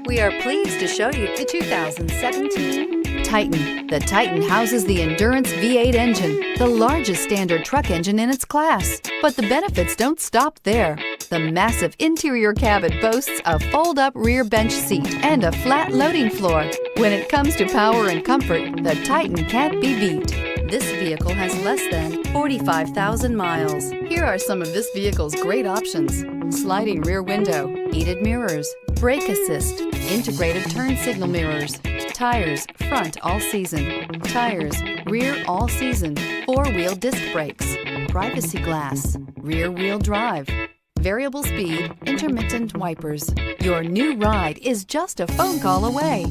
We are pleased to show you the 2017 Titan. The Titan houses the Endurance V8 engine, the largest standard truck engine in its class. But the benefits don't stop there. The massive interior cabin boasts a fold-up rear bench seat and a flat loading floor. When it comes to power and comfort, the Titan can't be beat. This vehicle has less than 45,000 miles. Here are some of this vehicle's great options: sliding rear window, heated mirrors, brake assist, integrated turn signal mirrors, tires front all season, tires rear all season, four-wheel disc brakes, privacy glass, rear wheel drive, variable speed, intermittent wipers. Your new ride is just a phone call away.